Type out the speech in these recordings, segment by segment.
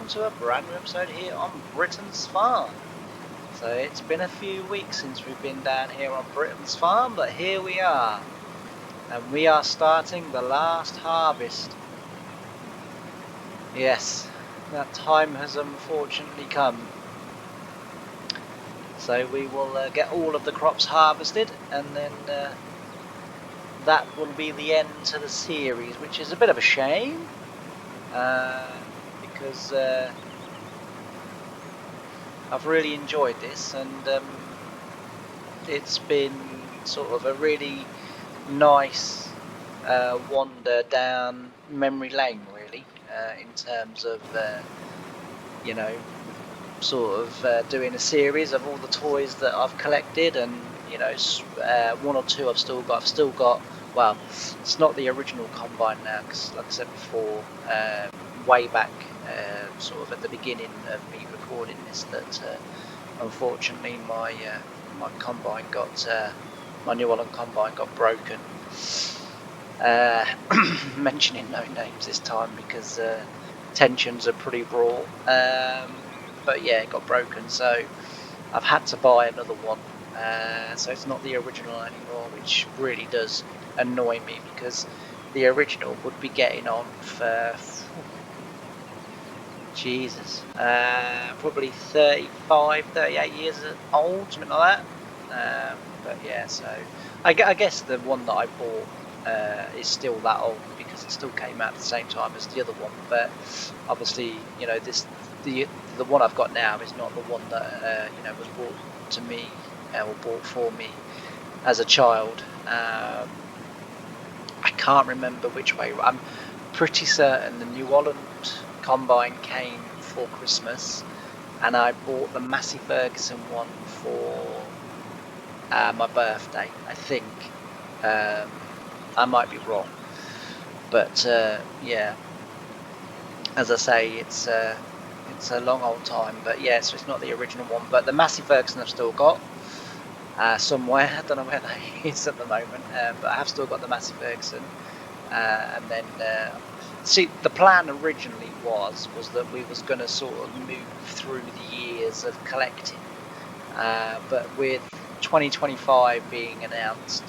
welcome to a brand new episode here on Britain's Farm. So it's been a few weeks since we've been down here on Britain's Farm, but here we are. And we are starting the last harvest. Yes, that time has unfortunately come. So we will get all of the crops harvested, and then that will be the end to the series, which is a bit of a shame. Because I've really enjoyed this, and it's been sort of a really nice wander down memory lane, really, in terms of you know, sort of doing a series of all the toys that I've collected, and you know, one or two I've still got. Well, it's not the original Combine now, because like I said before, way back sort of at the beginning of me recording this, that unfortunately my Combine got, my New Holland Combine got broken. Mentioning no names this time because tensions are pretty raw, but yeah, it got broken, so I've had to buy another one. So it's not the original anymore, which really does annoy me, because the original would be getting on for Jesus, probably 35, 38 years old, something like that. But yeah, so I guess the one that I bought is still that old, because it still came out at the same time as the other one. But obviously, you know, the one I've got now is not the one that you know, was bought to me or bought for me as a child. I can't remember which way. I'm pretty certain the New Holland Combine came for Christmas, and I bought the Massey Ferguson one for my birthday, I think. I might be wrong, but yeah, as I say, it's a long old time. But yeah, so it's not the original one, but the Massey Ferguson I've still got somewhere. I don't know where that is at the moment, but I have still got the Massey Ferguson. And then see, the plan originally was that we was going to sort of move through the years of collecting, but with 2025 being announced,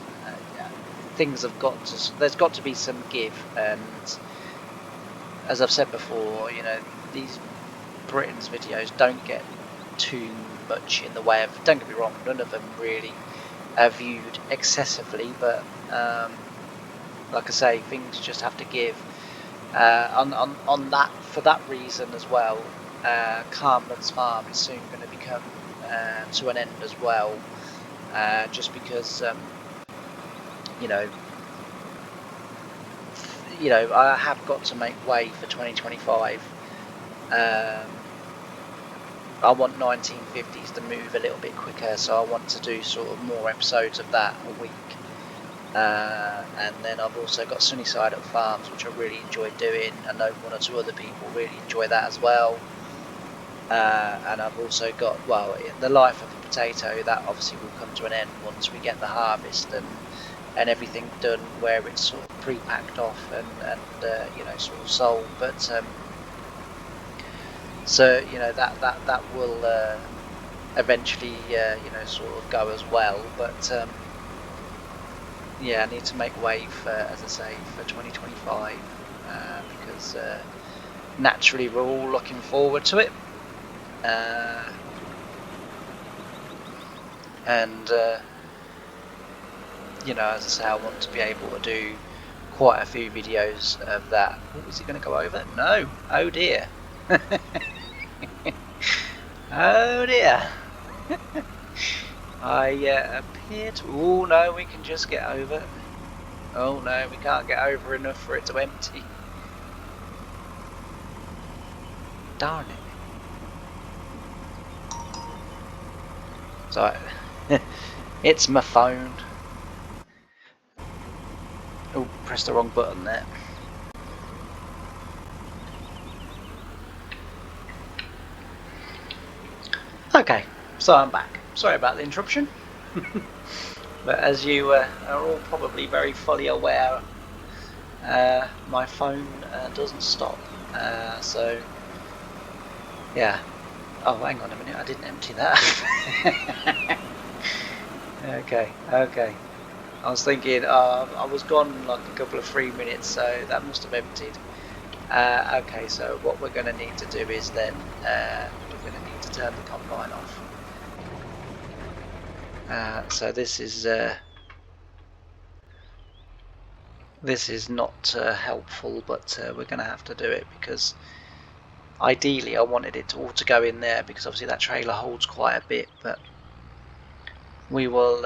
things have got to, there's got to be some give. And as I've said before, you know, these Britain's videos don't get too much in the way of, don't get me wrong, none of them really are viewed excessively, but like I say, things just have to give. On that, for that reason as well, Carman's Farm is soon going to become to an end as well, just because you know, I have got to make way for 2025. I want 1950s to move a little bit quicker, so I want to do sort of more episodes of that a week. And then I've also got Sunnyside at Farms, which I really enjoy doing. I know one or two other people really enjoy that as well. And I've also got, well, The Life of a Potato, that obviously will come to an end once we get the harvest and everything done, where it's sort of pre-packed off and you know, sort of sold. But so you know, that will eventually you know, sort of go as well. But yeah, I need to make way for, as I say, for 2025, because naturally we're all looking forward to it, and you know, as I say, I want to be able to do quite a few videos of that. Oh, is it going to go over? No. Oh dear. Oh dear. I appear to... Oh no, we can just get over. Oh no, we can't get over enough for it to empty. Darn it. So, it's my phone. Oh, pressed the wrong button there. Okay, so I'm back. Sorry about the interruption. But as you are all probably very fully aware, my phone doesn't stop. So Yeah. Oh, hang on a minute, I didn't empty that. Okay, okay. I was thinking, I was gone like a couple of 3 minutes, so that must have emptied. Okay, so what we're going to need to do is then we're going to need to turn the combine off. So this is not helpful, but we're going to have to do it because ideally I wanted it all to go in there because obviously that trailer holds quite a bit, but we will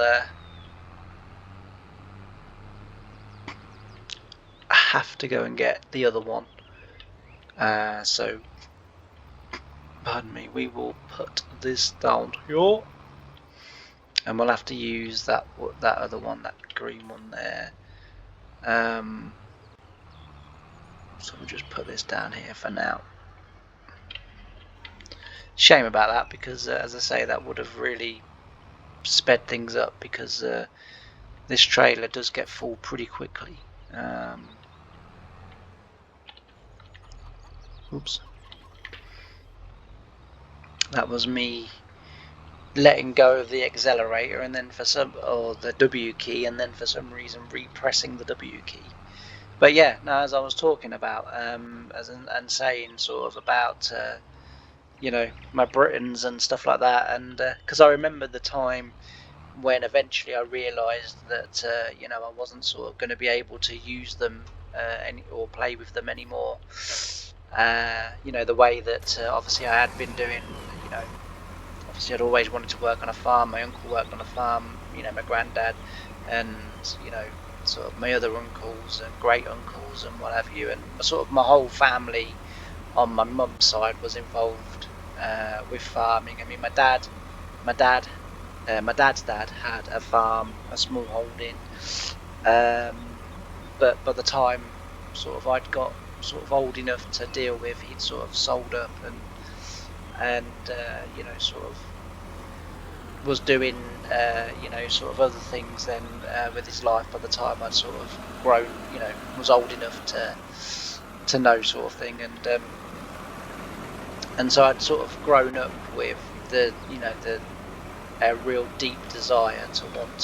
have to go and get the other one. So pardon me, we will put this down here and we'll have to use that other one, that green one there. So we'll just put this down here for now. Shame about that because as I say, that would have really sped things up because this trailer does get full pretty quickly. Oops. That was me letting go of the accelerator and then or the W key, and then for some reason repressing the W key. But yeah, no, as I was talking about, and saying sort of about, you know, my Britons and stuff like that, and because I remember the time when eventually I realised that, you know, I wasn't sort of going to be able to use them or play with them anymore. You know, the way that obviously I had been doing, you know, obviously I'd always wanted to work on a farm. My uncle worked on a farm, you know, my granddad, and, you know, sort of my other uncles and great uncles and what have you, and sort of my whole family on my mum's side was involved with farming. I mean, my dad's dad had a farm, a small holding, but by the time sort of I'd got sort of old enough to deal with, he'd sort of sold up and you know, sort of was doing you know, sort of other things then with his life by the time I'd sort of grown, you know, was old enough to know, sort of thing, and so I'd sort of grown up with the, you know, a real deep desire to want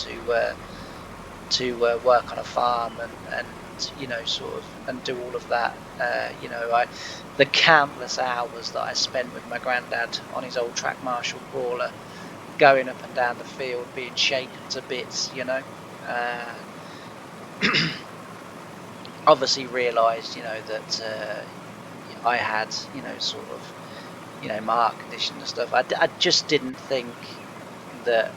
to work on a farm and you know, sort of, and do all of that. You know, the countless hours that I spent with my granddad on his old track Marshall crawler, going up and down the field, being shaken to bits, you know. Obviously realised, you know, that I had, you know, sort of, you know, my heart condition and stuff. I just didn't think that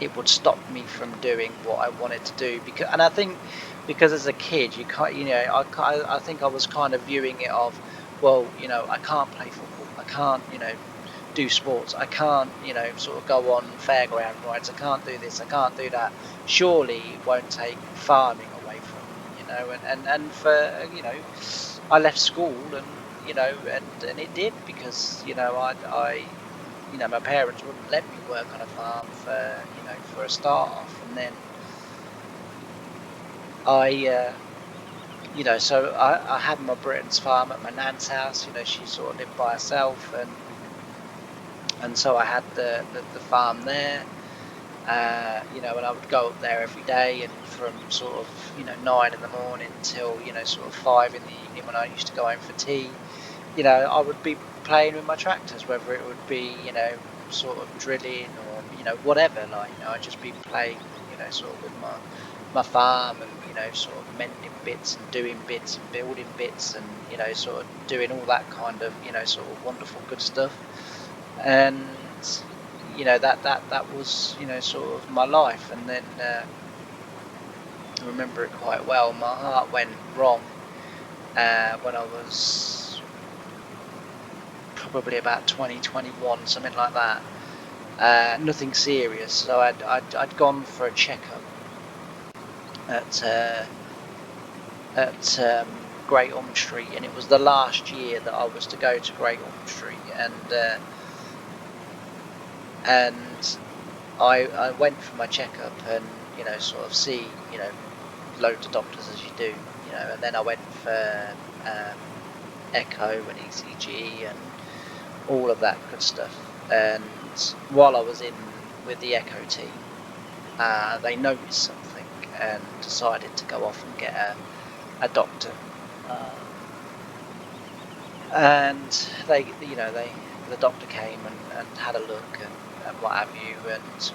it would stop me from doing what I wanted to do, because, and I think because as a kid you can't, you know, I think I was kind of viewing it of, well, you know, I can't play football, I can't, you know, do sports, I can't, you know, sort of go on fairground rides, I can't do this, I can't do that. Surely it won't take farming away from me, you know, and for, you know, I left school and, you know, and it did, because, you know, I you know, my parents wouldn't let me work on a farm for, you know, for a start off, and then you know, so I had my Britain's farm at my nan's house. You know, she sort of lived by herself, and so I had the farm there. You know, and I would go up there every day, and from sort of, you know, 9 in the morning till, you know, sort of 5 in the evening when I used to go home for tea. You know, I would be playing with my tractors, whether it would be, you know, sort of drilling or, you know, whatever. Like, you know, I'd just be playing, you know, sort of with my farm, and, you know, sort of mending bits and doing bits and building bits, and, you know, sort of doing all that kind of, you know, sort of wonderful good stuff. And, you know, that was, you know, sort of my life. And then I remember it quite well. My heart went wrong when I was probably about 2021, something like that. Nothing serious. So I'd gone for a checkup at Great Ormond Street, and it was the last year that I was to go to Great Ormond Street, and I went for my checkup, and, you know, sort of see, you know, loads of doctors as you do, you know, and then I went for echo and ECG all of that good stuff. And while I was in with the Echo team, they noticed something and decided to go off and get a doctor. And the doctor came and had a look and what have you, and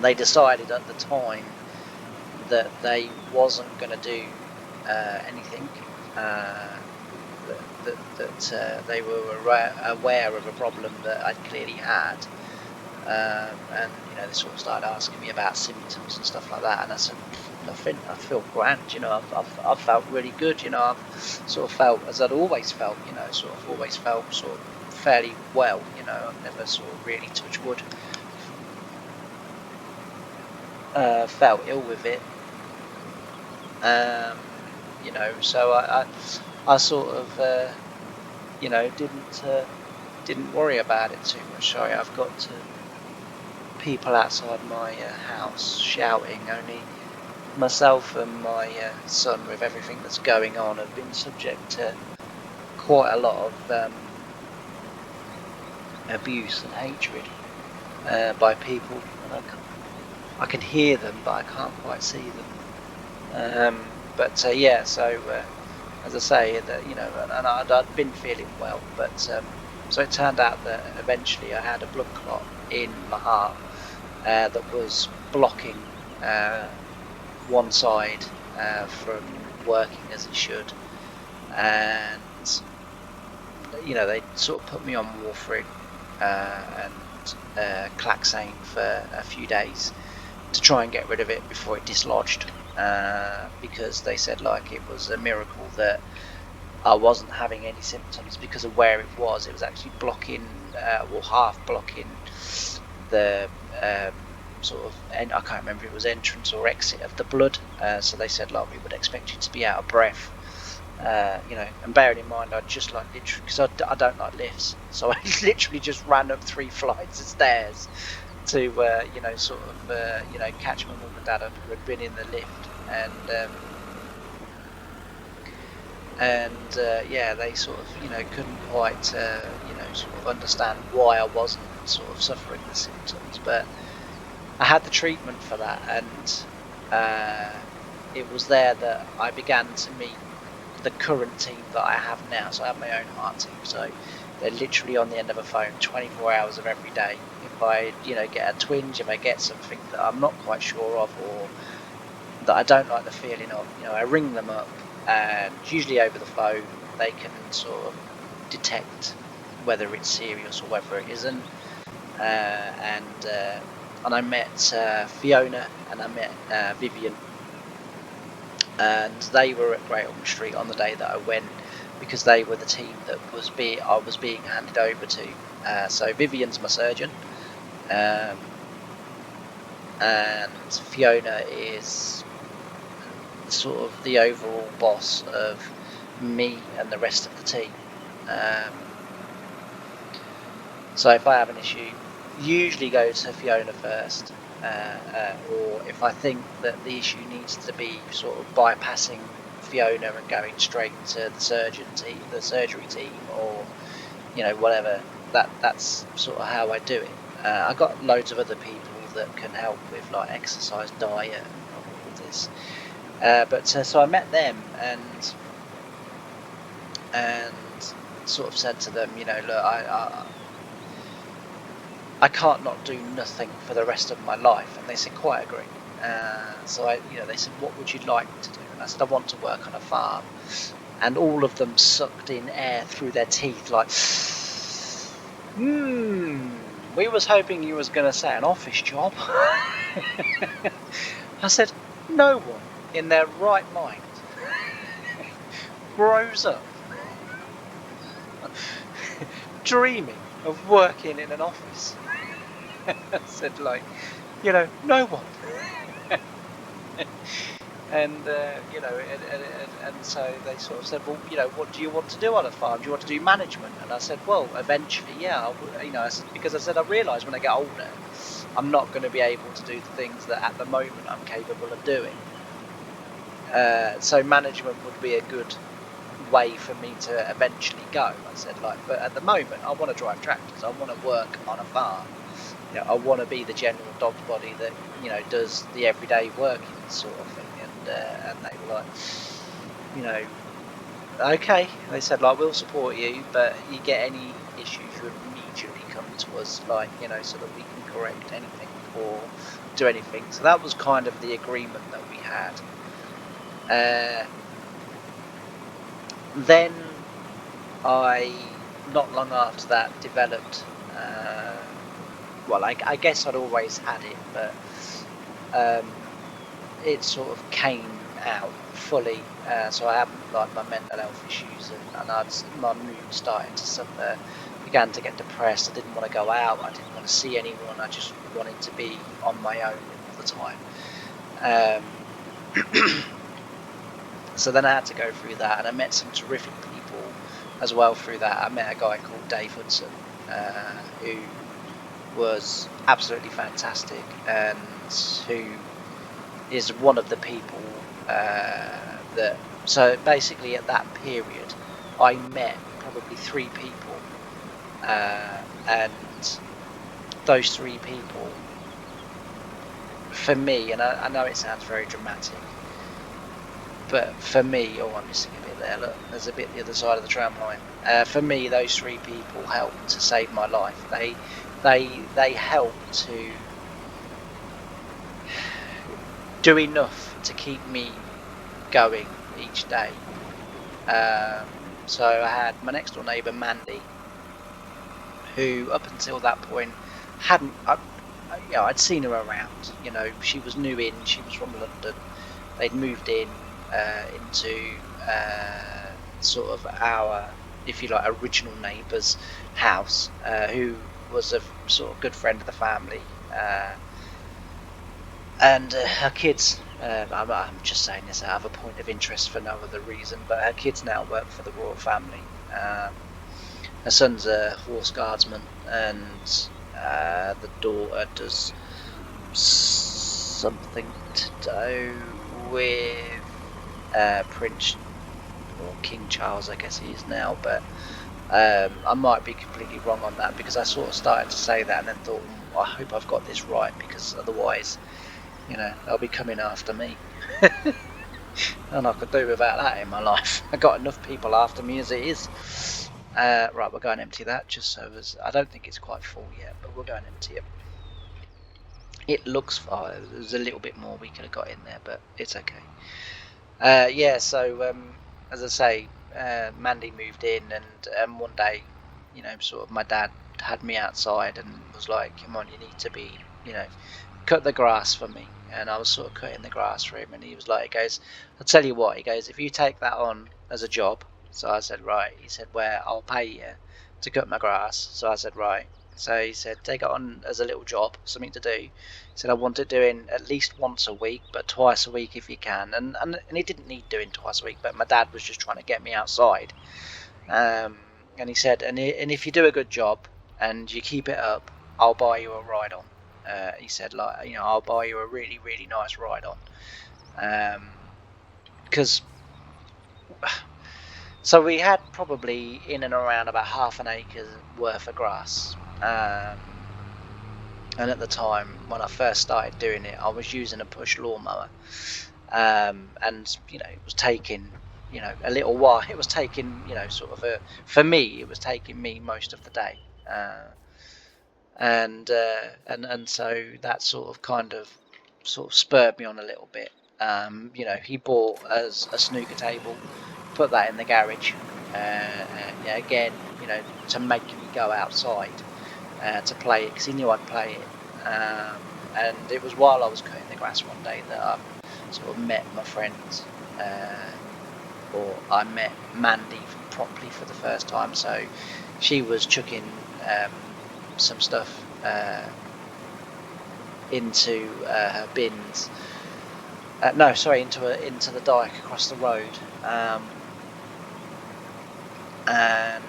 they decided at the time that they wasn't going to do anything. That they were aware of a problem that I'd clearly had, and they sort of started asking me about symptoms and stuff like that, and I said, nothing. I feel grand. I've felt really good. I've sort of felt as I'd always felt. Always felt sort of fairly well. I've never sort of really, touch wood, felt ill with it. So I sort of didn't worry about it too much. Sorry, I've got people outside my house shouting. Only myself and my son, with everything that's going on, have been subject to quite a lot of abuse and hatred by people, and I can hear them, but I can't quite see them. As I say, that and I'd been feeling well, but so it turned out that eventually I had a blood clot in my heart that was blocking one side from working as it should, and they sort of put me on warfarin and Klaxane for a few days to try and get rid of it before it dislodged, because they said it was a miracle that I wasn't having any symptoms because of where it was. It was actually blocking, half blocking the sort of, I can't remember if it was entrance or exit of the blood. So they said we would expect you to be out of breath. And bearing in mind, I just literally, because I don't like lifts, so I literally just ran up 3 flights of stairs to catch my mum and dad who had been in the lift, and they sort of couldn't quite sort of understand why I wasn't sort of suffering the symptoms, but I had the treatment for that, and it was there that I began to meet the current team that I have now. So I have my own heart team, so they're literally on the end of a phone 24 hours of every day. If I get a twinge, if I get something that I'm not quite sure of, or that I don't like the feeling of, I ring them up, and usually over the phone they can sort of detect whether it's serious or whether it isn't. And I met Fiona and I met Vivian, and they were at Great Ormond Street on the day that I went, because they were the team that I was being handed over to. So Vivian's my surgeon, and Fiona is sort of the overall boss of me and the rest of the team. So if I have an issue, usually go to Fiona first, or if I think that the issue needs to be sort of bypassing Fiona and going straight to the surgery team, or whatever, that's sort of how I do it. I've got loads of other people that can help with exercise, diet, and all of this. So I met them and sort of said to them, look, I can't not do nothing for the rest of my life, and they said, quite agree. So they said, what would you like to do? And I said, I want to work on a farm. And all of them sucked in air through their teeth, we was hoping you was going to say an office job. I said, no one in their right mind grows up dreaming of working in an office. I said, no one. And so they sort of said, well, what do you want to do on a farm? Do you want to do management? And I said, well, eventually, yeah. I said, because I said, I realise when I get older, I'm not going to be able to do the things that at the moment I'm capable of doing. So management would be a good way for me to eventually go. I said, like, but at the moment, I want to drive tractors. I want to work on a farm. You know, I want to be the general dog's body that, you know, does the everyday working sort of thing. And they were like, you know, okay. They said, like, we'll support you, but you get any issues, you immediately come to us, like, you know, so that we can correct anything or do anything. So that was kind of the agreement that we had. Then I, not long after that, developed, well, I guess I'd always had it, but it sort of came out fully. So I had like my mental health issues, and my mood started to suffer, began to get depressed. I didn't want to go out, I didn't want to see anyone, I just wanted to be on my own all the time. So then I had to go through that, and I met some terrific people as well through that. I met a guy called Dave Hudson, who was absolutely fantastic, and who is one of the people that. So basically, at that period, I met probably 3 people, and those 3 people, for me, and I know it sounds very dramatic, but for me, oh, I'm missing a bit there. Look, there's a bit the other side of the tram line. For me, those 3 people helped to save my life. They helped to do enough to keep me going each day. So I had my next door neighbour Mandy, who up until that point hadn't, you know, I'd seen her around. You know, she was new in. She was from London. They'd moved in into sort of our, if you like, original neighbour's house, who was a sort of good friend of the family, and her kids. I'm just saying this out of a point of interest for no other reason, but her kids now work for the royal family. Her son's a horse guardsman, and the daughter does something to do with Prince or King Charles, I guess he is now, but I might be completely wrong on that, because I sort of started to say that and then thought, I hope I've got this right, because otherwise, you know, they'll be coming after me. And I could do without that in my life. I got enough people after me as it is. Right, we'll go and empty that, just so as I don't think it's quite full yet, but we'll go and empty it. It looks fine. There's a little bit more we could have got in there, but it's okay. Yeah, so as I say, Mandy moved in, and one day, you know, sort of my dad had me outside and was like, come on, you need to be, you know, cut the grass for me. And I was sort of cutting the grass for him, and he was like, he goes, I'll tell you what, he goes, if you take that on as a job. So I said, right. He said, where? I'll pay you to cut my grass. So I said, right. So he said, take it on as a little job, something to do. He said, I want it doing at least once a week, but twice a week if you can. And he didn't need doing twice a week, but my dad was just trying to get me outside. And he said, and if you do a good job and you keep it up, I'll buy you a ride on. He said, like, you know, I'll buy you a really, really nice ride on. Because so we had probably in and around about half an acre worth of grass. And at the time when I first started doing it, I was using a push lawnmower. And, you know, it was taking, you know, a little while. It was taking, you know, sort of for me, it was taking me most of the day. And so that sort of spurred me on a little bit. You know, he bought us a snooker table, put that in the garage, yeah, again, you know, to make me go outside to play it, because he knew I'd play it. And it was while I was cutting the grass one day that I sort of met my friends, or I met Mandy properly for the first time. So she was chucking some stuff into her bins. No, sorry, into the dike across the road. And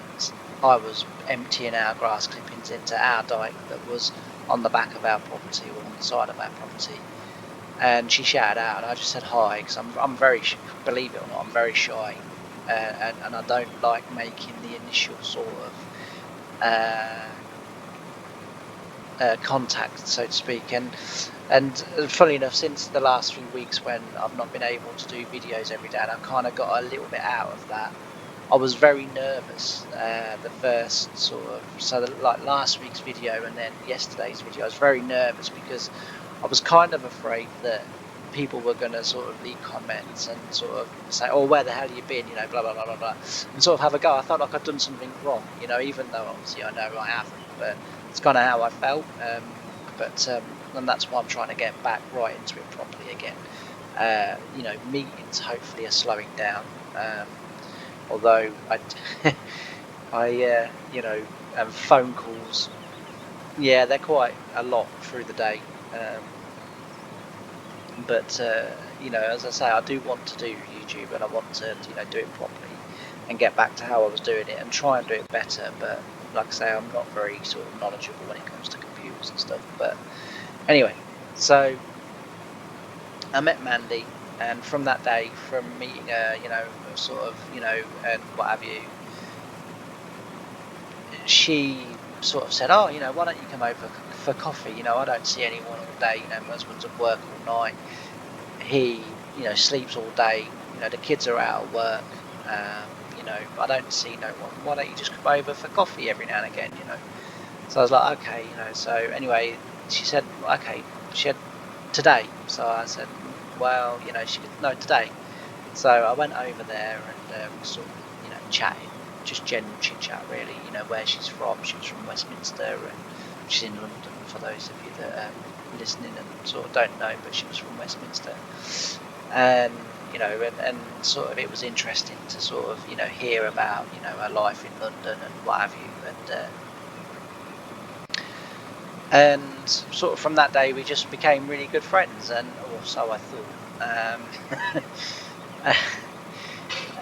I was emptying our grass clippings into our dike that was on the back of our property, or on the side of our property. And she shouted out, and I just said hi, because I'm very, believe it or not, I'm very shy. and I don't like making the initial sort of contact, so to speak. And funnily enough, since the last few weeks when I've not been able to do videos every day, and I kind of got a little bit out of that, I was very nervous the first sort of, like last week's video and then yesterday's video, I was very nervous because I was kind of afraid that people were going to sort of leave comments and sort of say, oh, where the hell have you been, blah, blah, blah, blah, blah, and sort of have a go. I felt like I'd done something wrong, even though obviously I know I haven't, but it's kind of how I felt. And that's why I'm trying to get back right into it properly again. Meetings hopefully are slowing down. Although phone calls, yeah, they're quite a lot through the day. As I say, I do want to do YouTube, and I want to, do it properly and get back to how I was doing it and try and do it better. But like I say, I'm not very sort of knowledgeable when it comes to computers and stuff. But anyway, so I met Mandy, and from that day, from meeting her, and what have you, she sort of said, oh, why don't you come over for coffee? I don't see anyone all day. My husband's at work all night. He, sleeps all day. The kids are out at work. I don't see no one. Why don't you just come over for coffee every now and again? So I was like, okay, So anyway, she said, okay. She said today. So I said, well, she could, no, today. So I went over there and sort of, chatting, just general chit chat really. Where she's from. She was from Westminster, and she's in London. For those of you that are listening and sort of don't know, but she was from Westminster, and and sort of it was interesting to sort of hear about her life in London and what have you, and sort of from that day we just became really good friends, and or so I thought.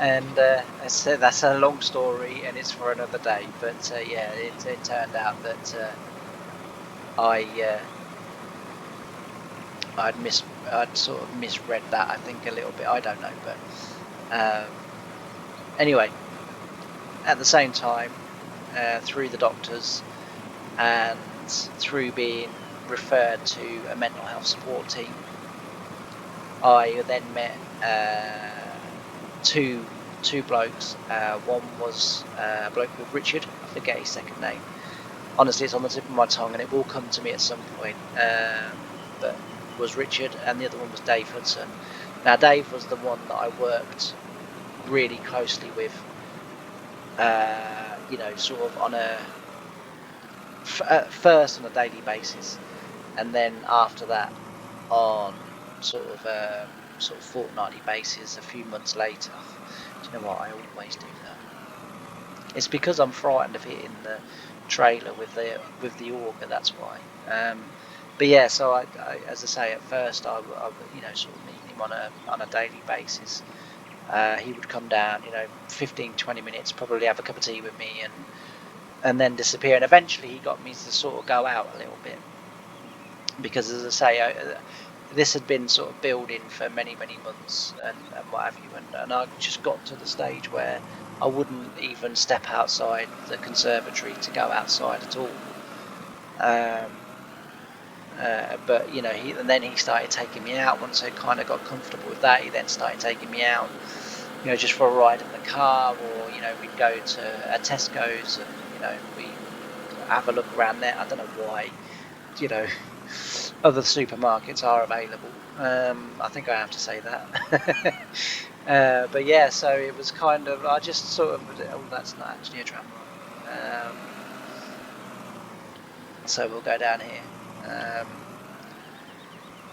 And that's a long story, and it's for another day. But it turned out that I'd sort of misread that, I think, a little bit. I don't know, but anyway, at the same time, through the doctors and through being referred to a mental health support team, I then met two blokes. One was a bloke called Richard. I forget his second name. Honestly, it's on the tip of my tongue, and it will come to me at some point. But was Richard, and the other one was Dave Hudson. Now, Dave was the one that I worked really closely with. Sort of on first on a daily basis, and then after that on sort of fortnightly basis a few months later. Do you know what? I always do that. It's because I'm frightened of hitting the trailer with the auger. That's why. But yeah, so I as I say, at first I sort of meet him on a daily basis. He would come down, 15-20 minutes, probably have a cup of tea with me, and then disappear. And eventually he got me to sort of go out a little bit, because as I say, this had been sort of building for many months and what have you, and I just got to the stage where I wouldn't even step outside the conservatory to go outside at all. But then he started taking me out. Once I kind of got comfortable with that, he then started taking me out, just for a ride in the car, or we'd go to a Tesco's and we have a look around there. I don't know why, other supermarkets are available. I think I have to say that. But yeah, so it was kind of, I just sort of, oh, that's not actually a tramline. So we'll go down here.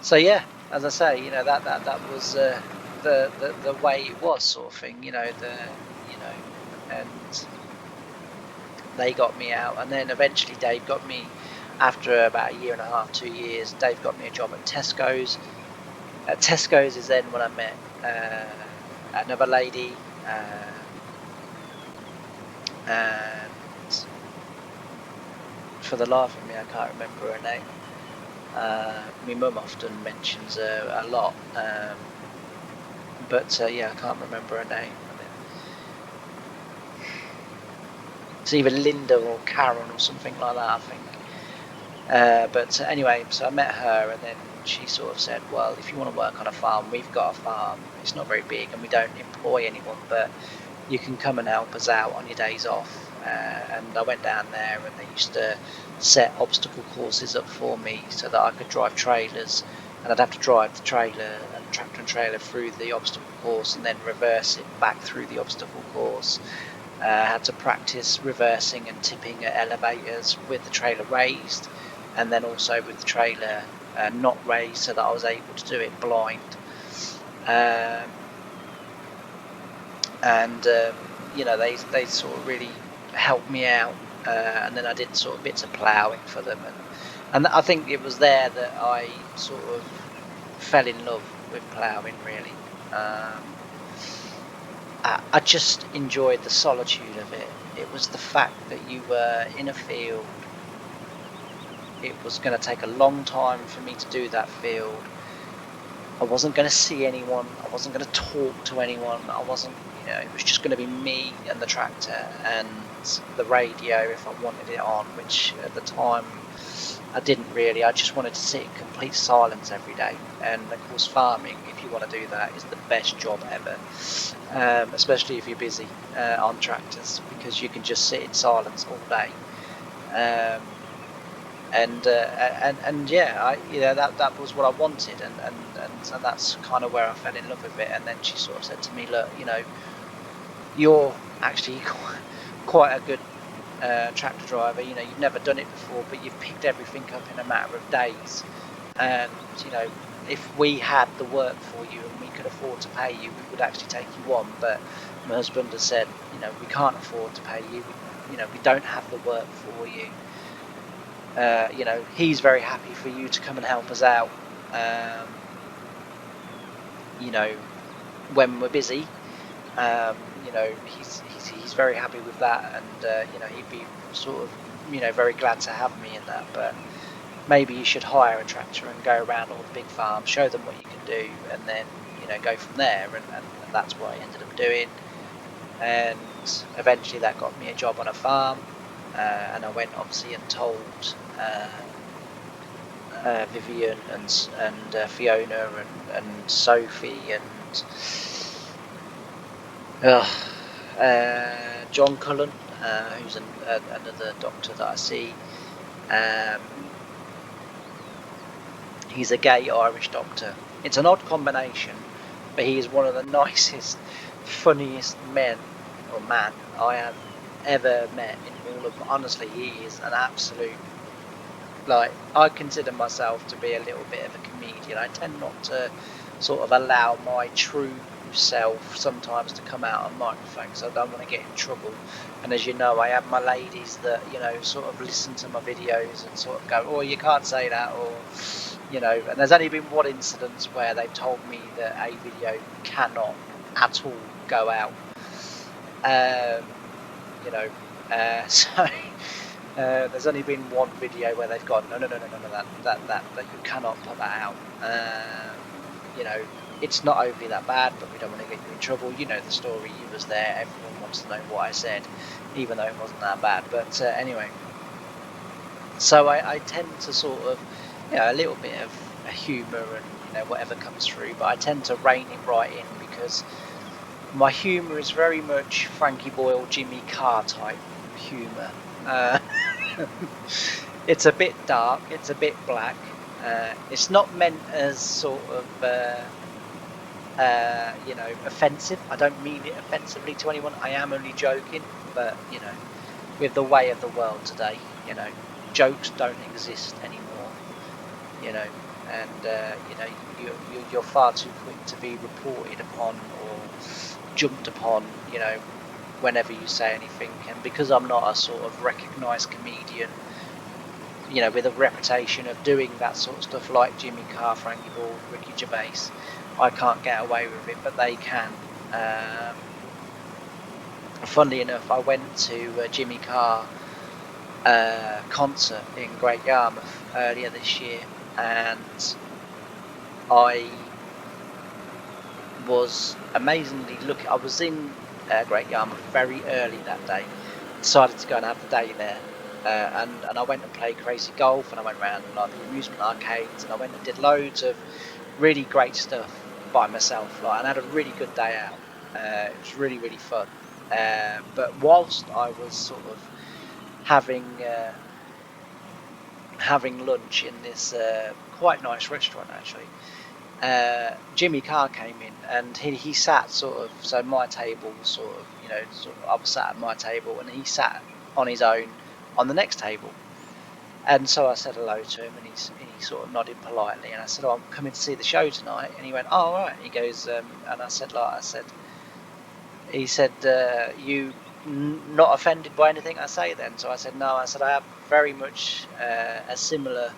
So yeah, as I say, that was the way it was, sort of thing. And they got me out, and then eventually Dave got me. After about a year and a half, 2 years, Dave got me a job at Tesco's. At Tesco's is then when I met another lady, and for the life of me, I can't remember her name. My mum often mentions her a lot, but yeah, I can't remember her name. It's either Linda or Karen or something like that, I think. But anyway, so I met her, and then she sort of said, well, if you want to work on a farm, we've got a farm. It's not very big and we don't employ anyone, but you can come and help us out on your days off. And I went down there, and they used to set obstacle courses up for me so that I could drive trailers, and I'd have to drive the trailer and tractor and trailer through the obstacle course and then reverse it back through the obstacle course. I had to practice reversing and tipping at elevators with the trailer raised, and then also with the trailer not raised, so that I was able to do it blind. And you know, they sort of really helped me out, and then I did sort of bits of ploughing for them, and I think it was there that I sort of fell in love with ploughing, really. I just enjoyed the solitude of it. It was the fact that you were in a field. It was going to take a long time for me to do that field. I wasn't going to see anyone. I wasn't going to talk to anyone. I wasn't, you know, it was just going to be me and the tractor and the radio if I wanted it on, which at the time I didn't really. I just wanted to sit in complete silence every day. And of course, farming, if you want to do that, is the best job ever, especially if you're busy on tractors, because you can just sit in silence all day. And yeah, you know, that was what I wanted, and so that's kind of where I fell in love with it. And then she sort of said to me, look, you know, you're actually quite a good tractor driver. You know, you've never done it before, but you've picked everything up in a matter of days. And you know, if we had the work for you and we could afford to pay you, we would actually take you on. But my husband has said, you know, we can't afford to pay you. You know, we don't have the work for you. You know, he's very happy for you to come and help us out. You know, when we're busy. You know, he's very happy with that, and you know, he'd be sort of, you know, very glad to have me in that. But maybe you should hire a tractor and go around all the big farms, show them what you can do, and then, you know, go from there. And that's what I ended up doing. And eventually that got me a job on a farm, and I went obviously and told Vivian and Fiona and Sophie and John Cullen, who's another doctor that I see. He's a gay Irish doctor. It's an odd combination, but he is one of the nicest, funniest man I have ever met in all of. Honestly, he is an absolute. Like, I consider myself to be a little bit of a comedian. I tend not to sort of allow my true self sometimes to come out on microphone, because I don't want to get in trouble. And as you know, I have my ladies that, you know, sort of listen to my videos and sort of go, oh, you can't say that, or, you know. And there's only been one incident where they've told me that a video cannot at all go out. You know, so there's only been one video where they've gone, no, that you cannot put that out. You know, it's not overly that bad, but we don't want to get you in trouble. You know the story, you was there, everyone wants to know what I said, even though it wasn't that bad. But anyway, so I tend to sort of, you know, a little bit of humour and, you know, whatever comes through, but I tend to rein it right in, because my humour is very much Frankie Boyle, Jimmy Carr type humour. It's a bit dark, it's a bit black. It's not meant as sort of, you know, offensive. I don't mean it offensively to anyone. I am only joking, but, you know, with the way of the world today, you know, jokes don't exist anymore, you know, and, you know, you're far too quick to be reported upon or jumped upon, you know, whenever you say anything. And because I'm not a sort of recognised comedian, you know, with a reputation of doing that sort of stuff like Jimmy Carr, Frankie Boyle, Ricky Gervais, I can't get away with it, but they can. Funnily enough, I went to a Jimmy Carr concert in Great Yarmouth earlier this year, and I was amazingly lucky. I was in Great Yarmouth very early that day, decided to go and have the day there. And I went and played Crazy Golf, and I went around like the amusement arcades, and I went and did loads of really great stuff by myself, like, and had a really good day out. It was really, really fun. But whilst I was sort of having lunch in this quite nice restaurant, actually, Jimmy Carr came in, and he sat sort of, so my table was sort of, I was sat at my table, and he sat on his own on the next table. And so I said hello to him, and he sort of nodded politely, and I said, "Oh, I'm coming to see the show tonight." And he went, "Oh, all right." He goes, and I said, he said, "You not offended by anything I say then?" So I said, "No." I said, "I have very much a similar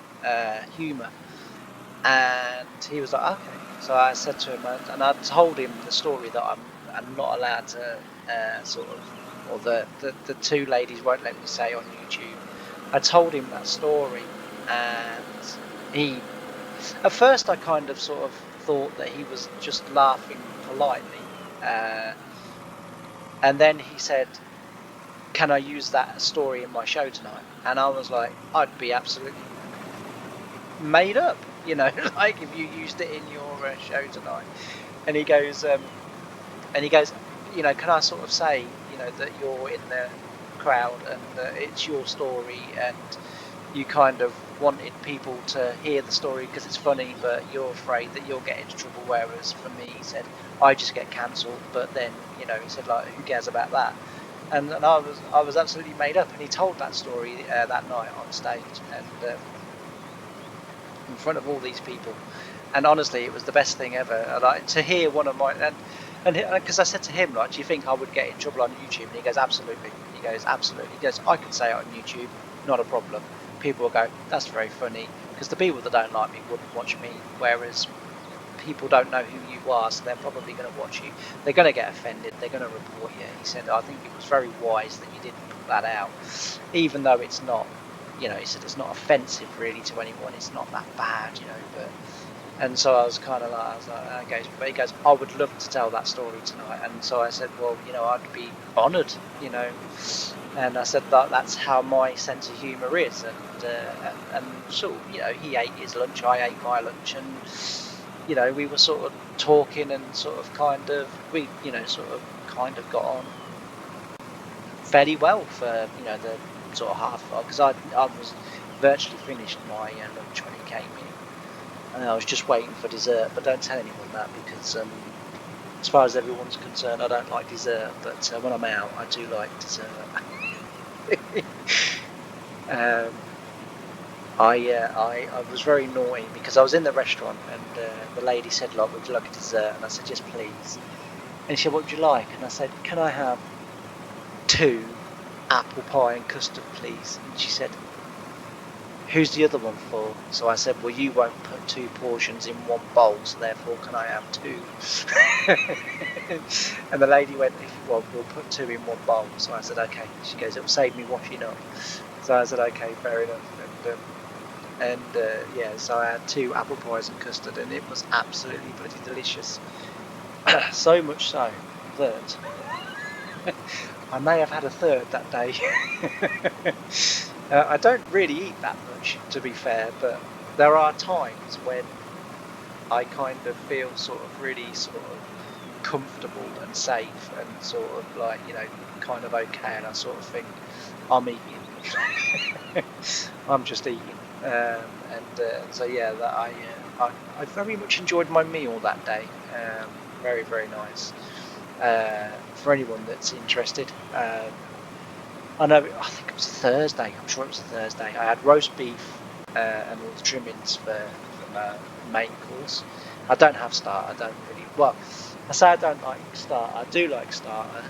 humour." And he was like, "Okay." So I said to him, and I told him the story that I'm not allowed to sort of, or the two ladies won't let me say on YouTube. I told him that story, and he, at first I kind of sort of thought that he was just laughing politely, and then he said, "Can I use that story in my show tonight?" And I was like, "I'd be absolutely made up, like if you used it in your show tonight." And he goes, "Can I sort of say, that you're in the crowd and that it's your story, and you kind of wanted people to hear the story because it's funny, but you're afraid that you'll get into trouble, whereas for me," he said, "I just get cancelled, but then, he said, like, who cares about that?" And I was absolutely made up, and he told that story that night on stage, and in front of all these people, and honestly, it was the best thing ever. Like, to hear one of my, and because I said to him, like, "Do you think I would get in trouble on YouTube?" And he goes, "Absolutely." He goes, "Absolutely." He goes, "I can say it on YouTube, not a problem. People will go, 'That's very funny,' because the people that don't like me wouldn't watch me, whereas people don't know who you are, so they're probably going to watch you. They're going to get offended. They're going to report you." He said, "I think it was very wise that you didn't put that out, even though it's not, he said, it's not offensive really to anyone. It's not that bad, but." And so I was kind of like, okay, but he goes, "I would love to tell that story tonight." And so I said, "Well, I'd be honoured, and I said that's how my sense of humour is." And so, he ate his lunch, I ate my lunch, and, we were sort of talking and sort of we, kind of got on fairly well for, the sort of half hour, because I was virtually finished my lunch when he came in. And I was just waiting for dessert, but don't tell anyone that, because as far as everyone's concerned, I don't like dessert, but when I'm out, I do like dessert. I was very naughty because I was in the restaurant, and the lady said, like, "Would you like a dessert?" And I said, "Yes, please." And she said, "What would you like?" And I said, "Can I have 2 apple pie and custard, please?" And she said, "Who's the other one for?" So I said, "Well, you won't put 2 portions in one bowl, so therefore can I have 2? And the lady went, "Well, we'll put 2 in one bowl." So I said, "Okay." She goes, "It'll save me washing up." So I said, "Okay, fair enough." And yeah, so I had 2 apple pies and custard, and it was absolutely bloody delicious. So much so that I may have had a third that day. I don't really eat that much, to be fair, but there are times when I kind of feel sort of really sort of comfortable and safe and sort of like, kind of okay, and I sort of think, I'm eating. I'm just eating. So yeah, that I very much enjoyed my meal that day. Very, very nice. For anyone that's interested, I think it was a Thursday. I'm sure it was a Thursday. I had roast beef and all the trimmings for my main course. I don't have starter. I don't really. Well, I say I don't like starter. I do like starter.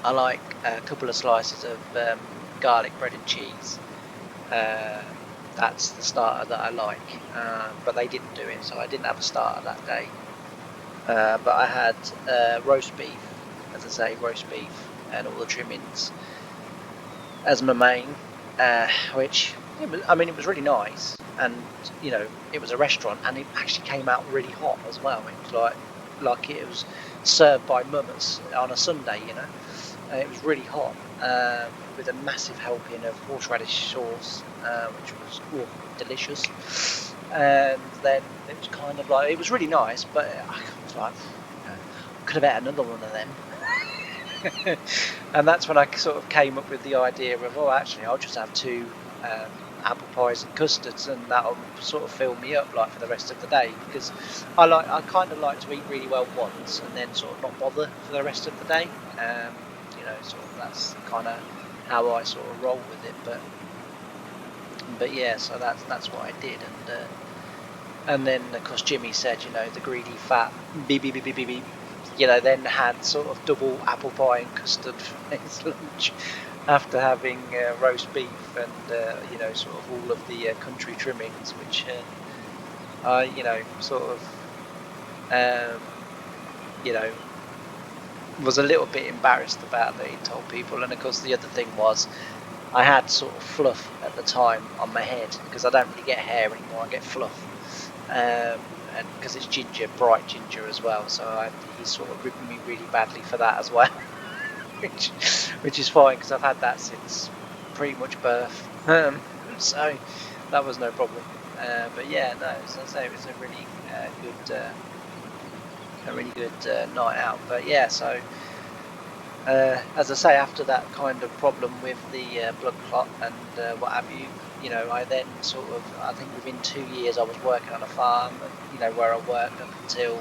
I like a couple of slices of garlic bread and cheese. That's the starter that I like. But they didn't do it, so I didn't have a starter that day. But I had roast beef, as I say, roast beef and all the trimmings as my main, which it was really nice, and it was a restaurant, and it actually came out really hot as well. It was like it was served by Mummas on a Sunday, it was really hot, with a massive helping of horseradish sauce, which was delicious. And then it was kind of like, it was really nice, but I was like, you know, could have had another one of them. And that's when I sort of came up with the idea of, oh, actually, I'll just have 2 apple pies and custards, and that'll sort of fill me up like for the rest of the day, because I kind of like to eat really well once and then sort of not bother for the rest of the day. You know, sort of that's kind of how I sort of roll with it. But yeah, so that's what I did, and then of course Jimmy said, you know, the greedy fat beep beep beep beep beep, beep, you know, then had sort of double apple pie and custard for his lunch, after having roast beef and you know, sort of all of the country trimmings, which I, you know, sort of you know, was a little bit embarrassed about that he told people. And of course the other thing was, I had sort of fluff at the time on my head, because I don't really get hair anymore, I get fluff. And because it's ginger, bright ginger as well, so he sort of ripped me really badly for that as well. which is fine, because I've had that since pretty much birth, so that was no problem. But yeah, no, as I say, it was a really good night out. But yeah, so as I say, after that kind of problem with the blood clot and what have you, you know, I then sort of, I think within 2 years I was working on a farm, you know, where I worked up until,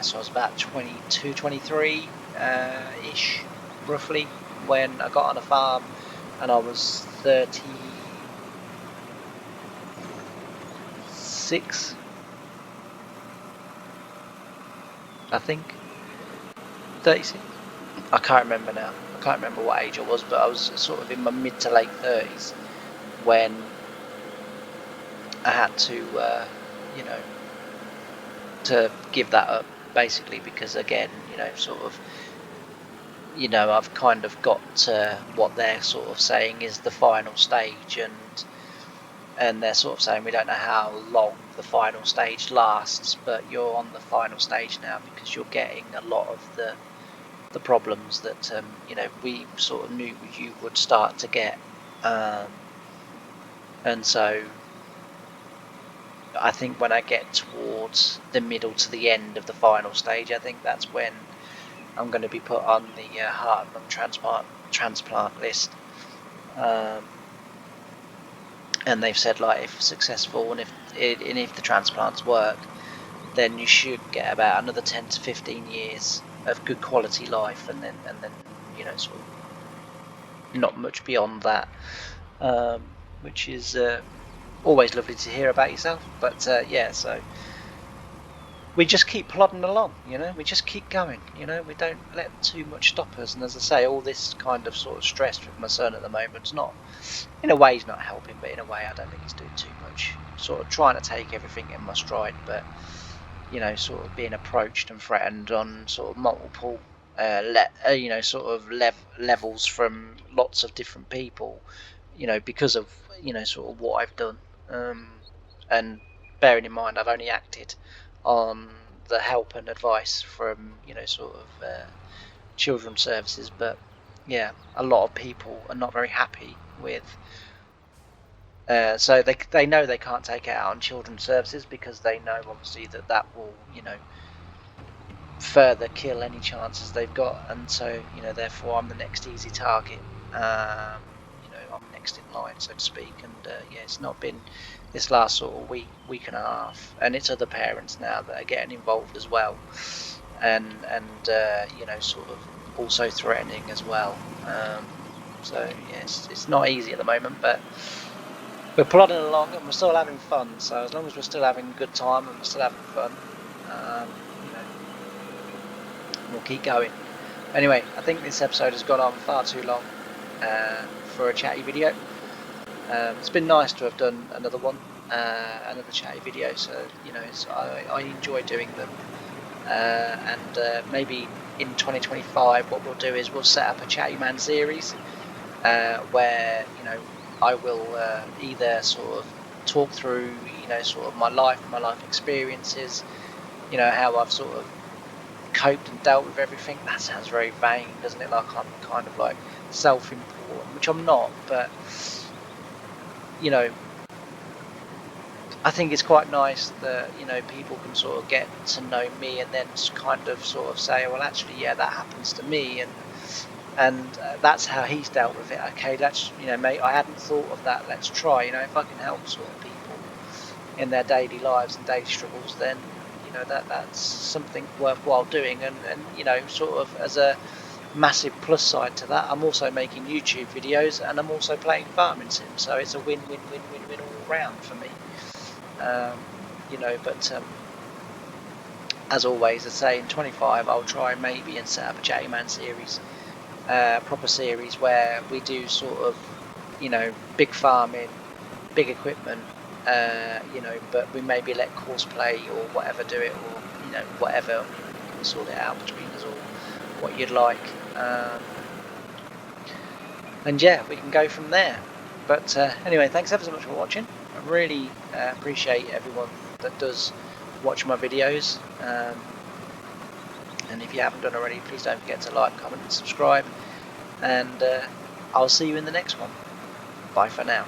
so I was about 22, 23 ish, roughly, when I got on a farm, and I was 36, I think, 36. I can't remember now. I can't remember what age I was, but I was sort of in my mid to late 30s when I had to, you know, to give that up, basically, because again, you know, sort of, you know, I've kind of got what they're sort of saying is the final stage, and they're sort of saying we don't know how long the final stage lasts, but you're on the final stage now, because you're getting a lot of the problems that you know, we sort of knew you would start to get, and so I think when I get towards the middle to the end of the final stage, I think that's when I'm going to be put on the heart and lung transplant list. And they've said, like, if successful and if the transplants work, then you should get about another 10 to 15 years of good quality life, and then you know, sort of not much beyond that, which is always lovely to hear about yourself. But yeah, so we just keep plodding along, you know, we just keep going, you know, we don't let too much stop us. And as I say, all this kind of sort of stress with my son at the moment's not, in a way he's not helping, but in a way I don't think he's doing too much, sort of trying to take everything in my stride. But you know, sort of being approached and threatened on sort of multiple you know, sort of levels from lots of different people, you know, because of, you know, sort of what I've done, and bearing in mind I've only acted on the help and advice from, you know, sort of children's services. But yeah, a lot of people are not very happy with, so they know they can't take it out on children's services, because they know obviously that will, you know, further kill any chances they've got. And so, you know, therefore I'm the next easy target. You know, I'm next in line, so to speak. And yeah, it's not been this last sort of week and a half, and it's other parents now that are getting involved as well, and you know, sort of also threatening as well. So yes, it's not easy at the moment, but we're plodding along and we're still having fun. So as long as we're still having a good time and we're still having fun, you know, we'll keep going. Anyway, I think this episode has gone on far too long for a chatty video. It's been nice to have done another one, another chatty video. So, you know, I enjoy doing them, and maybe in 2025 what we'll do is we'll set up a Chatty Man series, where, you know, I will either sort of talk through, you know, sort of my life experiences, you know, how I've sort of coped and dealt with everything. That sounds very vain, doesn't it? Like I'm kind of like self-important, which I'm not, but you know, I think it's quite nice that, you know, people can sort of get to know me and then kind of sort of say, well, actually, yeah, that happens to me, and that's how he's dealt with it. Okay, that's, you know, mate, I hadn't thought of that. Let's try. You know, if I can help sort of people in their daily lives and daily struggles, then you know that's something worthwhile doing. And you know, sort of as a massive plus side to that, I'm also making YouTube videos and I'm also playing farming sim, so it's a win-win-win-win-win all round for me. You know, but as always, I say in 25 I'll try maybe and set up a J-Man series, proper series where we do sort of, you know, big farming, big equipment, you know, but we maybe let Courseplay or whatever do it, or you know, whatever, we can sort it out between us all, what you'd like, and yeah, we can go from there. But anyway, thanks ever so much for watching. I really appreciate everyone that does watch my videos, and if you haven't done already, please don't forget to like, comment and subscribe, and I'll see you in the next one. Bye for now.